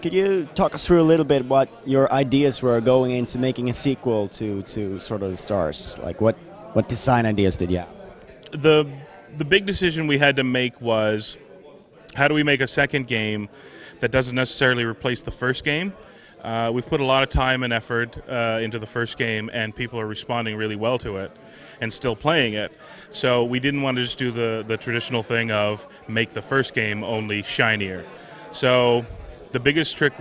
Could you talk us through a little bit what your ideas were going into making a sequel to Sword of the Stars? Like what design ideas did you have? The big decision we had to make was, how do we make a second game that doesn't necessarily replace the first game? We've put a lot of time and effort into the first game, and people are responding really well to it and still playing it. So we didn't want to just do the traditional thing of make the first game only shinier. So the biggest trick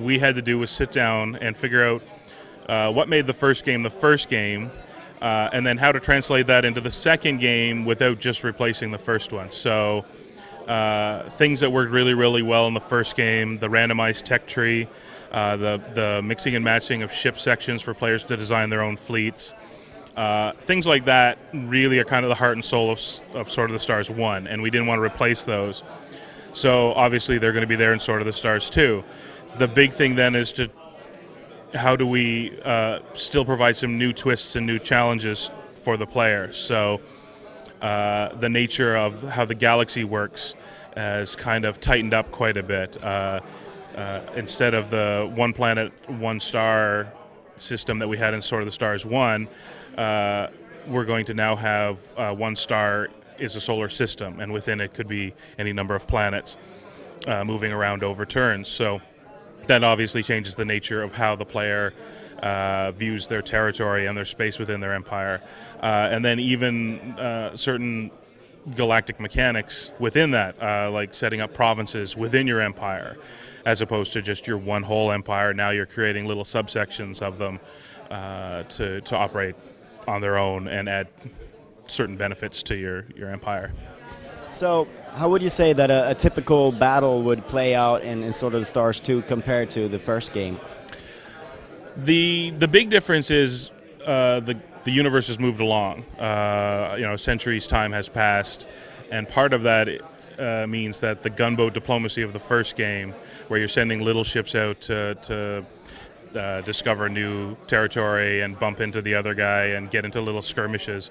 we had to do was sit down and figure out what made the first game, and then how to translate that into the second game without just replacing the first one. So things that worked really, really well in the first game, the randomized tech tree, the mixing and matching of ship sections for players to design their own fleets. Things like that really are kind of the heart and soul of Sword of the Stars 1, and we didn't want to replace those. So obviously they're going to be there in Sword of the Stars 2. The big thing then is how do we still provide some new twists and new challenges for the player. So the nature of how the galaxy works has kind of tightened up quite a bit. Instead of the one planet, one star system that we had in Sword of the Stars 1, we're going to now have one star is a solar system, and within it could be any number of planets moving around over turns. So that obviously changes the nature of how the player views their territory and their space within their empire. And then even certain galactic mechanics within that, like setting up provinces within your empire, as opposed to just your one whole empire. Now you're creating little subsections of them to operate on their own and add certain benefits to your empire. So how would you say that a typical battle would play out in Sword of the Stars 2 compared to the first game? The big difference is the universe has moved along. A century's time has passed, and part of that means that the gunboat diplomacy of the first game, where you're sending little ships out to discover new territory and bump into the other guy and get into little skirmishes,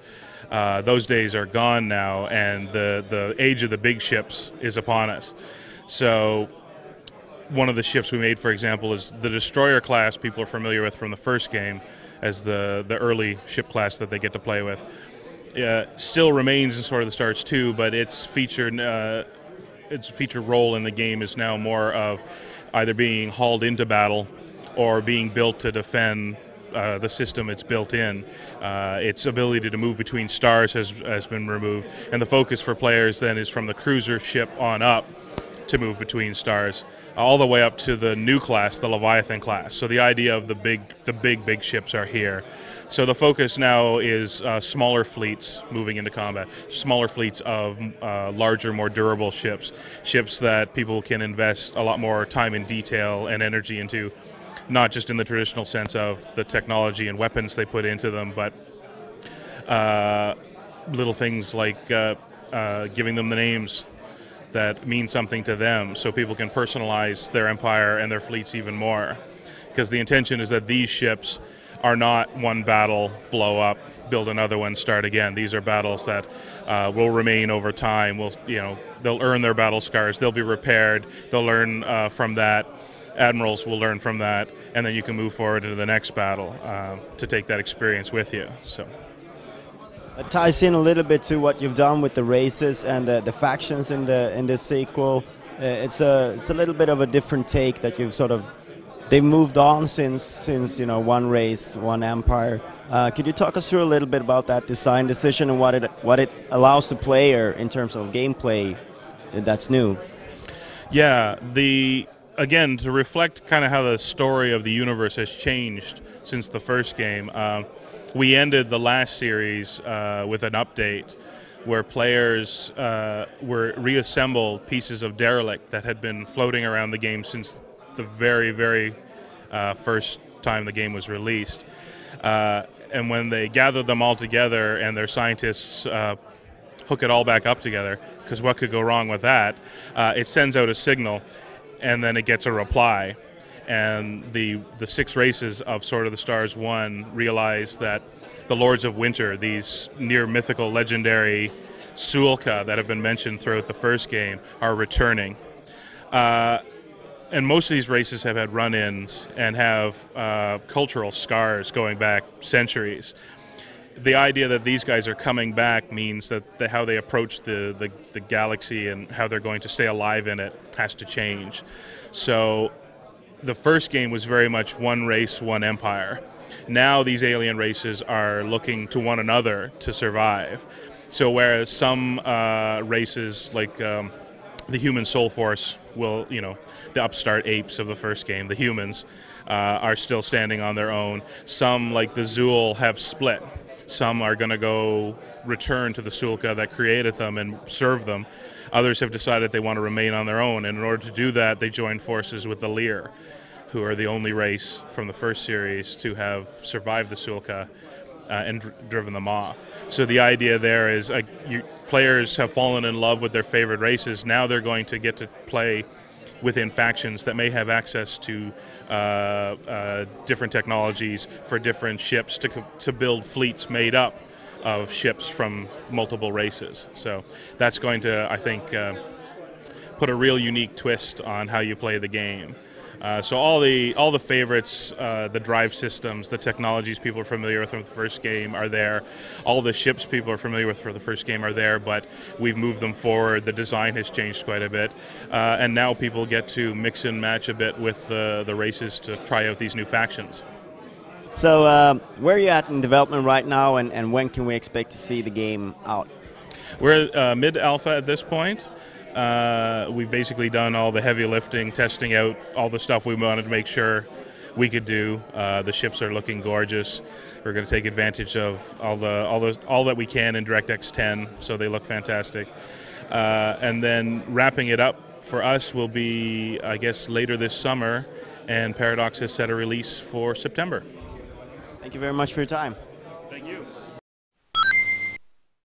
those days are gone now, and the age of the big ships is upon us. So one of the ships we made, for example, is the destroyer class. People are familiar with from the first game as the early ship class that they get to play with. Still remains in Sword of the Stars 2, but its featured role in the game is now more of either being hauled into battle or being built to defend the system it's built in. Its ability to move between stars has been removed, and the focus for players then is from the cruiser ship on up to move between stars, all the way up to the new class, the Leviathan class. So the idea of the big ships are here. So the focus now is smaller fleets moving into combat, smaller fleets of larger, more durable ships that people can invest a lot more time and detail and energy into, not just in the traditional sense of the technology and weapons they put into them, but little things like giving them the names that mean something to them, so people can personalize their empire and their fleets even more. Because the intention is that these ships are not one battle, blow up, build another one, start again. These are battles that will remain over time. They'll earn their battle scars. They'll be repaired. They'll learn from that. Admirals will learn from that, and then you can move forward into the next battle to take that experience with you. So it ties in a little bit to what you've done with the races and the factions in this sequel. It's a little bit of a different take that they've moved on since one race, one empire. Could you talk us through a little bit about that design decision and what it allows the player in terms of gameplay that's new? Yeah, again, to reflect kind of how the story of the universe has changed since the first game. We ended the last series with an update where players were reassembled pieces of derelict that had been floating around the game since the very, very first time the game was released. And when they gathered them all together and their scientists hook it all back up together, because what could go wrong with that, it sends out a signal and then it gets a reply. And the 6 races of Sword of the Stars 1 realize that the Lords of Winter, these near mythical legendary Sulka that have been mentioned throughout the first game, are returning. and most of these races have had run-ins and have cultural scars going back centuries. The idea that these guys are coming back means that how they approach the galaxy and how they're going to stay alive in it has to change. So the first game was very much one race, one empire. Now these alien races are looking to one another to survive. So whereas some races like the human soul force will, the upstart apes of the first game, the humans, are still standing on their own. Some, like the Zool, have split. Some are going to go return to the Sulka that created them and serve them. Others have decided they want to remain on their own, and in order to do that, they join forces with the Lear, who are the only race from the first series to have survived the Sulka and driven them off. So the idea there is players have fallen in love with their favorite races. Now they're going to get to play within factions that may have access to different technologies for different ships to build fleets made up of ships from multiple races. So that's going to, I think, put a real unique twist on how you play the game. So all the favorites, the drive systems, the technologies people are familiar with from the first game are there. All the ships people are familiar with for the first game are there, but we've moved them forward. The design has changed quite a bit, and now people get to mix and match a bit with the races to try out these new factions. So where are you at in development right now, and when can we expect to see the game out? We're mid-alpha at this point. We've basically done all the heavy lifting, testing out all the stuff we wanted to make sure we could do. The ships are looking gorgeous. We're going to take advantage of all that we can in DirectX 10, so they look fantastic. And then wrapping it up for us will be, I guess, later this summer, and Paradox has set a release for September. Thank you very much for your time. Thank you.